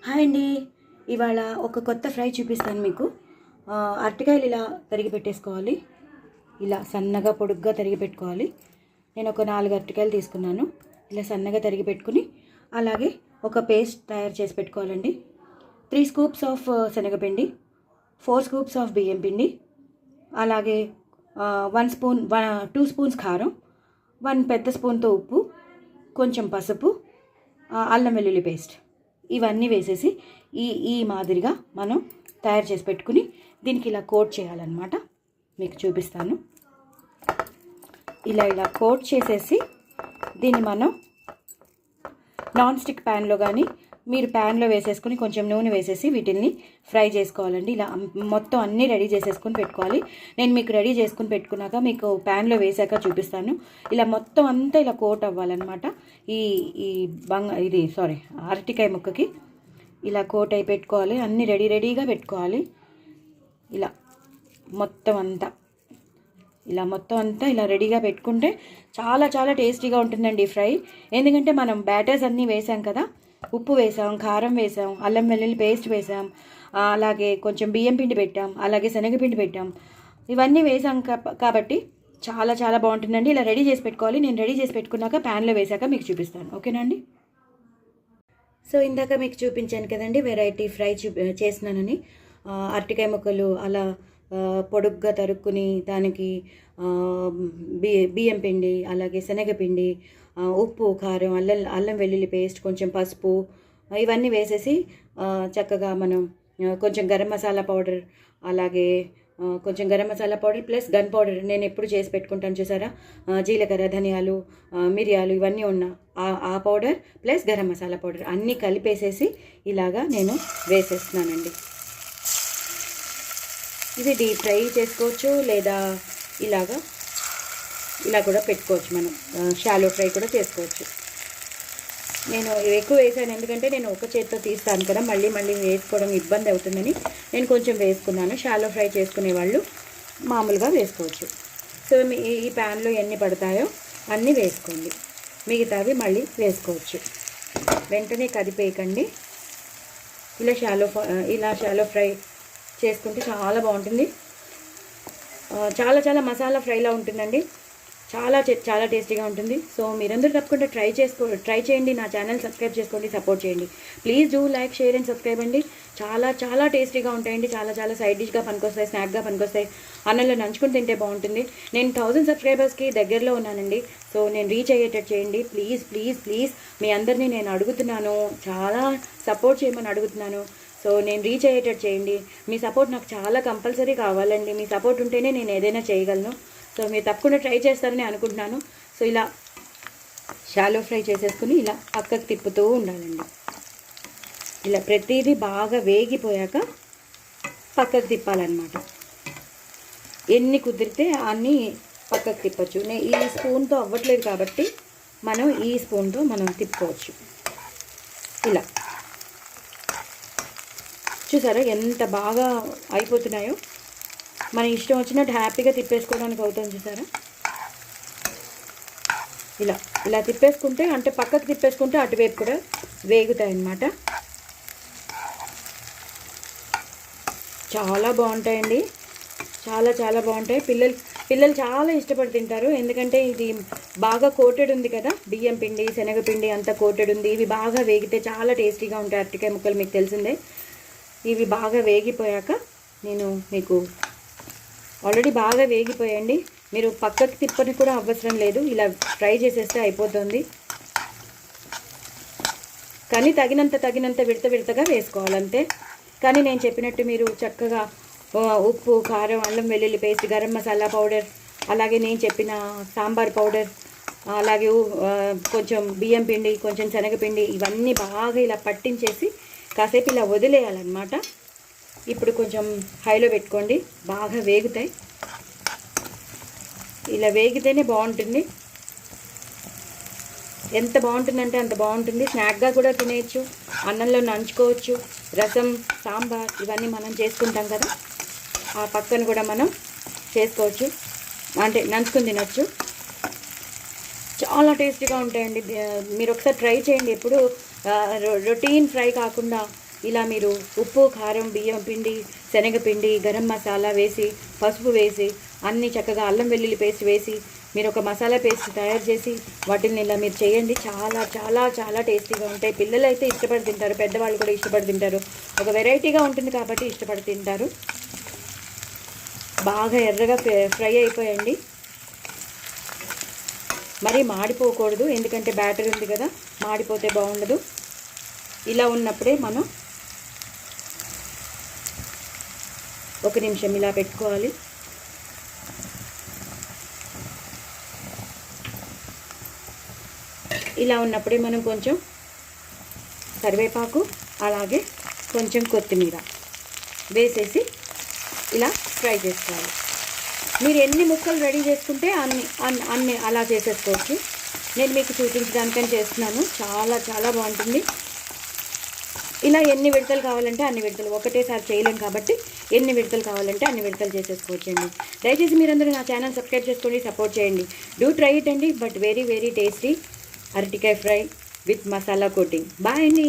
Hi అండి. ఇవాళ ఒక కొత్త ఫ్రై చూపిస్తాను మీకు. అరటికాయలు ఇలా తరిగి పెట్టేసుకోవాలి. ఇలా సన్నగా పొడుగ్గా తరిగి పెట్టుకోవాలి. నేను ఒక 4 అరటికాయలు తీసుకున్నాను. ఇలా సన్నగా తరిగి పెట్టుకుని అలాగే ఒక పేస్ట్ తయారు చేసి పెట్టుకోవాలండి. 3 స్కూప్స్ ఆఫ్ శనగపిండి, 4 స్కూప్స్ ఆఫ్ బియ్యం పిండి, అలాగే 2 స్పూన్స్ కారం, 1 పెద్ద స్పూన్తో ఉప్పు, కొంచెం పసుపు, అల్లం వెల్లుల్లి పేస్ట్, ఇవన్నీ వేసేసి ఈ మాదిరిగా మనం తయారు చేసి పెట్టుకుని దీనికి ఇలా కోట్ చేయాలన్నమాట. మీకు చూపిస్తాను. ఇలా కోట్ చేసేసి దీన్ని మనం నాన్ స్టిక్ ప్యాన్లో కానీ మీరు ప్యాన్లో వేసేసుకుని కొంచెం నూనె వేసేసి వీటిల్ని ఫ్రై చేసుకోవాలండి. ఇలా మొత్తం అన్నీ రెడీ చేసేసుకొని పెట్టుకోవాలి. నేను మీకు రెడీ చేసుకుని పెట్టుకున్నాక మీకు ప్యాన్లో వేసాక చూపిస్తాను. ఇలా మొత్తం అంతా ఇలా కోట్ అవ్వాలన్నమాట. అరటికాయ ముక్కకి ఇలా కోట్ అయి పెట్టుకోవాలి. అన్నీ రెడీగా పెట్టుకోవాలి. ఇలా మొత్తం అంతా ఇలా రెడీగా పెట్టుకుంటే చాలా చాలా టేస్టీగా ఉంటుందండి ఫ్రై. ఎందుకంటే మనం బ్యాటర్స్ అన్నీ వేసాం కదా, ఉప్పు వేసాం, కారం వేసాం, అల్లం వెల్లుల్లి పేస్ట్ వేసాం, అలాగే కొంచెం బియ్యం పిండి పెట్టాం, అలాగే శనగపిండి పెట్టాం. ఇవన్నీ వేసాం కాబట్టి చాలా చాలా బాగుంటుందండి. ఇలా రెడీ చేసి పెట్టుకోవాలి. నేను రెడీ చేసి పెట్టుకున్నాక ప్యాన్లో వేసాక మీకు చూపిస్తాను. ఓకేనా అండి? సో ఇందాక మీకు చూపించాను కదండి వెరైటీ ఫ్రై చేసినానని. అరటికాయ ముక్కలు అలా పొడుగ్గా తరుక్కుని దానికి బియ్యం పిండి, అలాగే శనగపిండి, ఉప్పు, కారం, అల్లం వెల్లుల్లి పేస్ట్, కొంచెం పసుపు, ఇవన్నీ వేసేసి చక్కగా మనం కొంచెం గరం మసాలా పౌడర్, అలాగే కొంచెం garam masala powder plus gun powder నేను ఎప్పుడు చేసి పెట్టుకుంటాను చూసారా, జీలకర్ర, ధనియాలు, మిరియాలు ఇవన్నీ ఉన్న ఆ powder plus garam masala powder అన్నీ కలిపేసేసి ఇలాగా నేను వేసేస్తున్నానండి. ఇది డీప్ ఫ్రై చేసుకోవచ్చు, లేదా ఇలా కూడా పెట్టుకోవచ్చు. మనం షాలో ఫ్రై కూడా చేసుకోవచ్చు. నేను ఎక్కువ వేసాను ఎందుకంటే నేను ఒక చేతితో తీస్తాను కదా, మళ్ళీ వేసుకోవడం ఇబ్బంది అవుతుందని నేను కొంచెం వేసుకున్నాను. షాలో ఫ్రై చేసుకునే వాళ్ళు మామూలుగా వేసుకోవచ్చు. సో ఈ ప్యాన్లో ఎన్ని పడతాయో అన్నీ వేసుకోండి, మిగతావి మళ్ళీ వేసుకోవచ్చు. వెంటనే కదిపేయకండి. ఇలా షాలో ఫ్రై చేసుకుంటే చాలా బాగుంటుంది. చాలా చాలా మసాలా ఫ్రైలా ఉంటుందండి. చాలా చాలా టేస్టీగా ఉంటుంది. సో మీరందరూ తప్పకుండా ట్రై చేయండి. నా ఛానల్ సబ్స్క్రైబ్ చేసుకోండి, సపోర్ట్ చేయండి. Please do like, share and subscribe అండి. చాలా చాలా టేస్టీగా ఉంటాయండి. చాలా చాలా సైడ్ డిష్గా పనికొస్తాయి, స్నాక్గా పనికొస్తాయి, అన్నంలో నంచుకుని తింటే బాగుంటుంది. నేను 1000 సబ్స్క్రైబర్స్కి దగ్గరలో ఉన్నానండి. సో నేను రీచ్ అయ్యేటట్టు చేయండి. ప్లీజ్ ప్లీజ్ ప్లీజ్ మీ అందరినీ నేను అడుగుతున్నాను, చాలా సపోర్ట్ చేయమని అడుగుతున్నాను. సో నేను రీచ్ అయ్యేటట్టు చేయండి. మీ సపోర్ట్ నాకు చాలా కంపల్సరీ కావాలండి. మీ సపోర్ట్ ఉంటేనే నేను ఏదైనా చేయగలను. సో మీరు తప్పకుండా ట్రై చేస్తారని అనుకుంటున్నాను. సో ఇలా షాలో ఫ్రై చేసేసుకుని ఇలా పక్కకు తిప్పుతూ ఉండాలండి. ఇలా ప్రతిదీ బాగా వేగిపోయాక పక్కకు తిప్పాలన్నమాట. ఎన్ని కుదిరితే అన్నీ పక్కకు తిప్పచ్చు. నేను ఈ స్పూన్తో అవ్వట్లేదు కాబట్టి మనం ఈ స్పూన్తో మనం తిప్పుకోవచ్చు. ఇలా చూసారా ఎంత బాగా అయిపోతున్నాయో. మన ఇష్టం వచ్చినట్టు హ్యాపీగా తిప్పేసుకోవడానికి అవుతుంది. చూసారా, ఇలా తిప్పేసుకుంటే, అంటే పక్కకు తిప్పేసుకుంటే అటువైపు కూడా వేగుతాయి అన్నమాట. చాలా బాగుంటాయండి, చాలా చాలా బాగుంటాయి. పిల్లలు చాలా ఇష్టపడి తింటారు. ఎందుకంటే ఇది బాగా కోటెడ్ ఉంది కదా, బియ్యం పిండి, శనగపిండి అంతా కోటెడ్ ఉంది. ఇవి బాగా వేగితే చాలా టేస్టీగా ఉంటాయి. అరటికాయ ముక్కలు మీకు తెలిసిందే. ఇవి బాగా వేగిపోయాక నేను మీకు ఆల్రెడీ బాగా వేగిపోయండి. మీరు పక్కకి తిప్పని కూడా అవసరం లేదు, ఇలా ఫ్రై చేసేస్తే అయిపోతుంది. కానీ తగినంత విడతగా వేసుకోవాలంతే. కానీ నేను చెప్పినట్టు మీరు చక్కగా ఉప్పు, కారం, అల్లం వెల్లుల్లి పేస్ట్, గరం మసాలా పౌడర్, అలాగే నేను చెప్పిన సాంబార్ పౌడర్, అలాగే కొంచెం బియ్యం పిండి, కొంచెం శనగపిండి, ఇవన్నీ బాగా ఇలా పట్టించేసి కాసేపు ఇలా వదిలేయాలన్నమాట. ఇప్పుడు కొంచెం హైలో పెట్టుకోండి, బాగా వేగుతాయి. ఇలా వేగితేనే బాగుంటుంది. ఎంత బాగుంటుందంటే అంత బాగుంటుంది. స్నాక్గా కూడా తినేయచ్చు, అన్నంలో నంచుకోవచ్చు. రసం, సాంబార్ ఇవన్నీ మనం చేసుకుంటాం కదా, ఆ పక్కన కూడా మనం చేసుకోవచ్చు, అంటే నంచుకుని తినచ్చు. చాలా టేస్టీగా ఉంటాయండి. మీరు ఒకసారి ట్రై చేయండి. ఎప్పుడు రొటీన్ ఫ్రై కాకుండా ఇలా మీరు ఉప్పు, కారం, బియ్యం పిండి, శనగపిండి, గరం మసాలా వేసి, పసుపు వేసి, అన్నీ చక్కగా అల్లం వెల్లుల్లి పేస్ట్ వేసి మీరు ఒక మసాలా పేస్ట్ తయారు చేసి వాటిని ఇలా మీరు చేయండి. చాలా చాలా చాలా టేస్టీగా ఉంటాయి. పిల్లలు అయితే ఇష్టపడి తింటారు, పెద్దవాళ్ళు కూడా ఇష్టపడి తింటారు. ఒక వెరైటీగా ఉంటుంది కాబట్టి ఇష్టపడి తింటారు. బాగా ఎర్రగా ఫ్రై అయిపోయండి. మరీ మాడిపోకూడదు, ఎందుకంటే బ్యాటర్ ఉంది కదా, మాడిపోతే బాగుండదు. ఇలా ఉన్నప్పుడే మనం 1 నిమిషం ఇలా పెట్టుకోవాలి. ఇలా ఉన్నప్పుడే మనం కొంచెం కరివేపాకు అలాగే కొంచెం కొత్తిమీర వేసేసి ఇలా ఫ్రై చేసుకోవాలి. మీరు ఎన్ని ముక్కలు రెడీ చేసుకుంటే అన్ని అలా చేసేసుకోవచ్చు. నేను మీకు చూపించడానికని చేస్తున్నాను. చాలా చాలా బాగుంటుంది. ఇలా ఎన్ని విడతలు కావాలంటే అన్ని విడతలు, ఒకటేసారి చేయలేం కాబట్టి ఎన్ని విడతలు కావాలంటే అన్ని విడతలు చేసేసుకోవచ్చండి. దయచేసి మీరందరూ నా ఛానల్ సబ్స్క్రైబ్ చేసుకోండి, సపోర్ట్ చేయండి. డూ ట్రై ఇట్ అండి. బట్ వెరీ వెరీ టేస్టీ అరటికాయ fry with masala coating. Bye అండి.